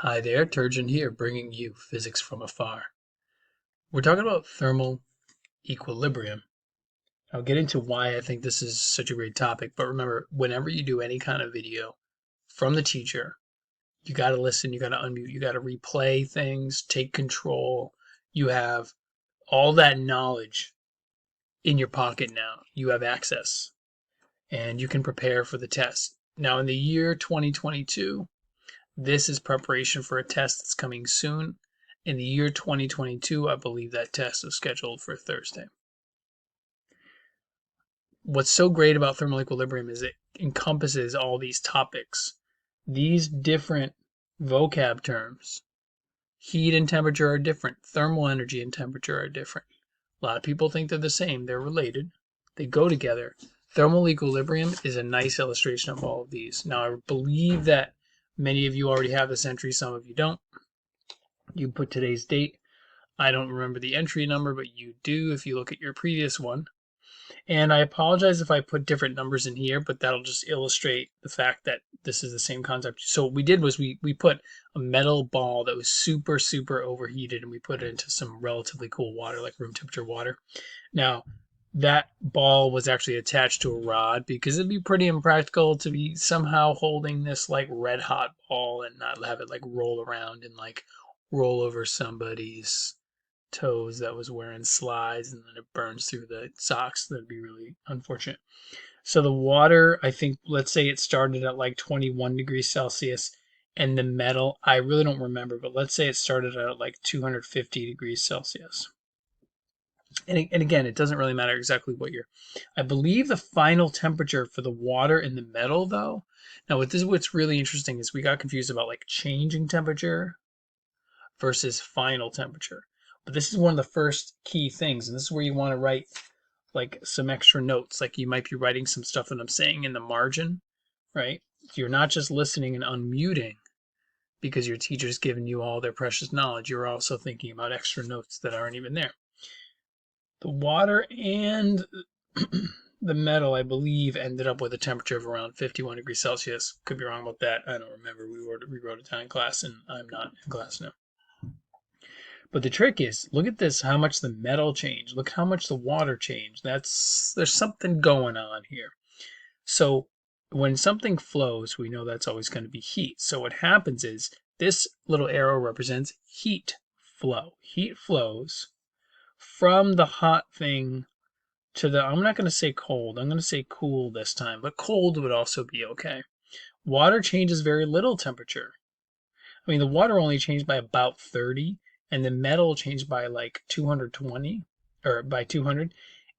Hi there, Turgeon here, bringing you Physics from Afar. We're talking about thermal equilibrium. I'll get into why I think this is such a great topic, but remember, whenever you do any kind of video from the teacher, you got to listen, you got to unmute, you got to replay things, take control. You have all that knowledge in your pocket now. You have access, and you can prepare for the test. Now, in the year 2022, this is preparation for a test that's coming soon. In the year 2022, I believe that test is scheduled for Thursday. What's so great about thermal equilibrium is it encompasses all these topics. These different vocab terms, heat and temperature are different, thermal energy and temperature are different. A lot of people think they're the same, they're related, they go together. Thermal equilibrium is a nice illustration of all of these. Now, I believe that many of you already have this entry, some of you don't. You put today's date. I don't remember the entry number, but you do if you look at your previous one. And I apologize if I put different numbers in here, but that'll just illustrate the fact that this is the same concept. So what we did was we put a metal ball that was super, super overheated, and we put it into some relatively cool water, like room temperature water. Now, that ball was actually attached to a rod because it'd be pretty impractical to be somehow holding this like red hot ball and not have it like roll around and like roll over somebody's toes that was wearing slides and then it burns through the socks. That'd be really unfortunate. So the water, I think, let's say it started at like 21 degrees Celsius, and the metal, I really don't remember, but let's say it started at like 250 degrees Celsius. And again, it doesn't really matter exactly what you're. I believe the final temperature for the water and the metal, though. Now, what's really interesting is we got confused about like changing temperature versus final temperature. But this is one of the first key things, and this is where you want to write like some extra notes. Like you might be writing some stuff that I'm saying in the margin, right? You're not just listening and unmuting because your teacher's given you all their precious knowledge. You're also thinking about extra notes that aren't even there. The water and the metal, I believe, ended up with a temperature of around 51 degrees Celsius. Could be wrong about that. I don't remember. We wrote it down in class, and I'm not in class now. But the trick is, look at this, how much the metal changed. Look how much the water changed. There's something going on here. So when something flows, we know that's always going to be heat. So what happens is this little arrow represents heat flow. Heat flows from the hot thing to the, I'm not going to say cold, I'm going to say cool this time, but cold would also be okay. Water changes very little temperature. I mean, the water only changed by about 30, and the metal changed by like 220, or by 200,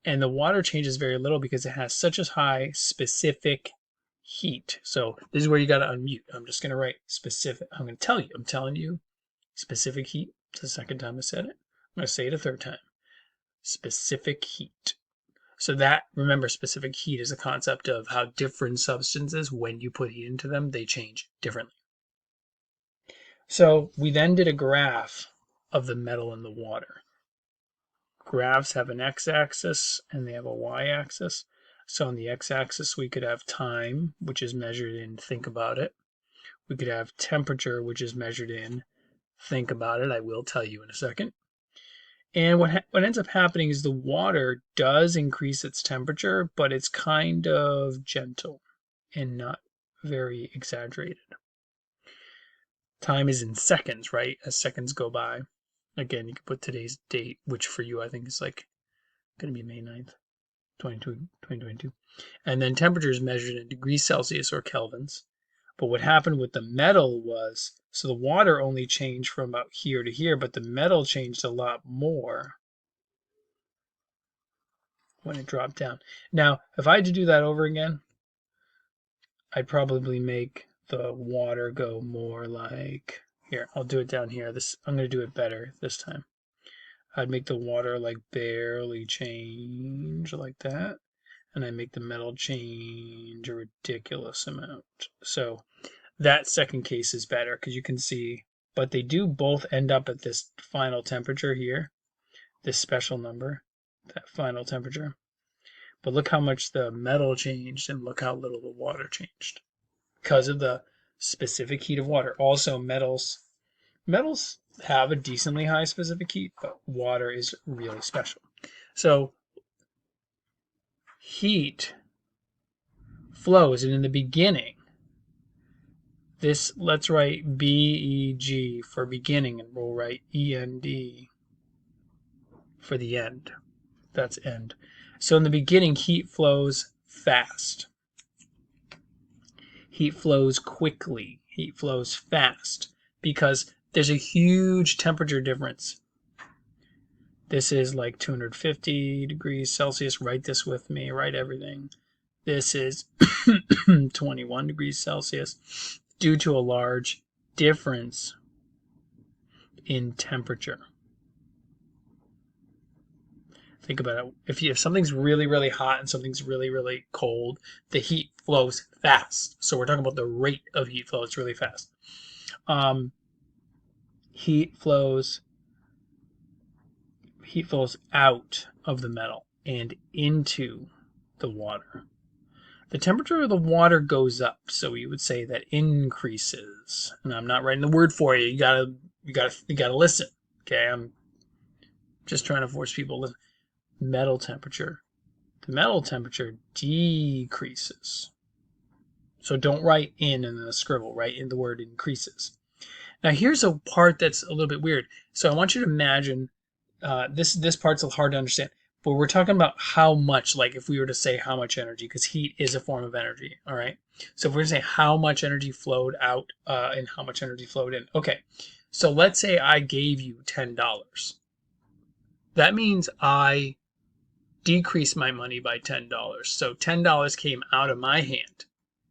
and the water changes very little because it has such a high specific heat. So this is where you got to unmute. I'm just going to write specific. I'm going to tell you. I'm telling you specific heat. It's the second time I said it. I'm going to say it a third time. Specific heat. So that, remember, specific heat is a concept of how different substances, when you put heat into them, they change differently. So we then did a graph of the metal in the water. Graphs have an x-axis and they have a y-axis. So on the x-axis we could have time, which is measured in think about it. We could have temperature, which is measured in think about it. I will tell you in a second. And what ends up happening is the water does increase its temperature, but it's kind of gentle and not very exaggerated. Time is in seconds, right? As seconds go by. Again, you can put today's date, which for you I think is like going to be May 9th, 2022. And then temperature is measured in degrees Celsius or kelvins. But what happened with the metal was, so the water only changed from about here to here, but the metal changed a lot more when it dropped down. Now, if I had to do that over again, I'd probably make the water go more like, here, I'll do it down here. I'm going to do it better this time. I'd make the water like barely change like that, and I make the metal change a ridiculous amount. So that second case is better because you can see, but they do both end up at this final temperature here, this special number, that final temperature. But look how much the metal changed and look how little the water changed because of the specific heat of water. Also, metals Metals have a decently high specific heat, but water is really special. So heat flows, and in the beginning, this, let's write BEG for beginning, and we'll write END for the end. That's end. So in the beginning, heat flows fast. Heat flows quickly. Heat flows fast because there's a huge temperature difference. This is like 250 degrees Celsius. Write this with me. Write everything. This is 21 degrees Celsius due to a large difference in temperature. Think about it. If something's really, really hot and something's really, really cold, the heat flows fast. So we're talking about the rate of heat flow. It's really fast. Heat flows out of the metal and into the water. The temperature of the water goes up, so we would say that increases. And I'm not writing the word for you. You gotta listen. Okay, I'm just trying to force people to listen. Metal temperature. The metal temperature decreases. So don't write in and then a scribble. Write in the word increases. Now here's a part that's a little bit weird. So I want you to imagine this part's hard to understand, but we're talking about how much, like if we were to say how much energy, because heat is a form of energy, all right? So if we're going to say how much energy flowed out and how much energy flowed in. Okay, so let's say I gave you $10. That means I decreased my money by $10. So $10 came out of my hand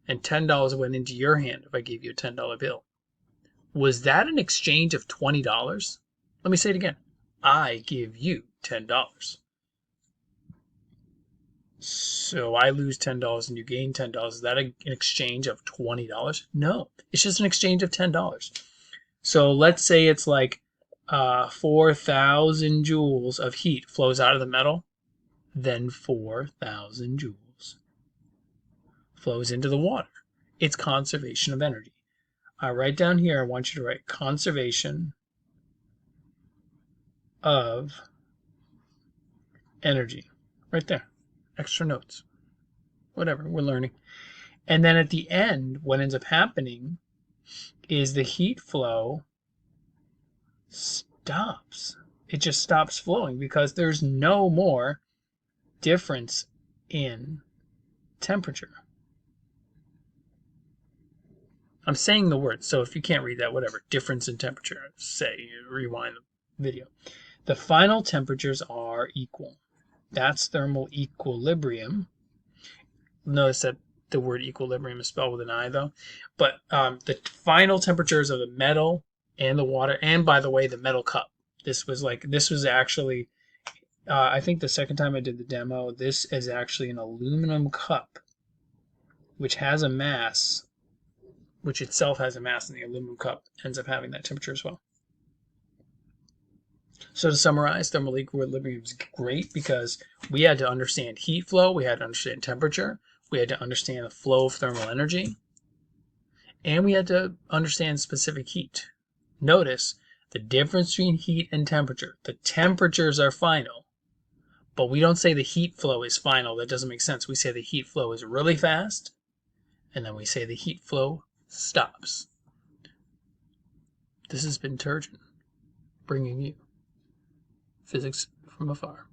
and $10 went into your hand if I gave you a $10 bill. Was that an exchange of $20? Let me say it again. I give you $10. So I lose $10 and you gain $10. Is that an exchange of $20? No, it's just an exchange of $10. So let's say it's like 4,000 joules of heat flows out of the metal. Then 4,000 joules flows into the water. It's conservation of energy. I write down here, I want you to write conservation of energy. Right there. Extra notes. Whatever, we're learning. And then at the end, what ends up happening is the heat flow stops. It just stops flowing because there's no more difference in temperature. I'm saying the word, so if you can't read that, whatever. Difference in temperature. Say, rewind the video. The final temperatures are equal. That's thermal equilibrium. Notice that the word equilibrium is spelled with an I, though. But the final temperatures of the metal and the water, and by the way, the metal cup. This was actually, I think the second time I did the demo, this is actually an aluminum cup, which has a mass, which itself has a mass, and the aluminum cup ends up having that temperature as well. So to summarize, thermal equilibrium is great because we had to understand heat flow, we had to understand temperature, we had to understand the flow of thermal energy, and we had to understand specific heat. Notice the difference between heat and temperature. The temperatures are final, but we don't say the heat flow is final. That doesn't make sense. We say the heat flow is really fast, and then we say the heat flow stops. This has been Turgeon, bringing you physics from afar.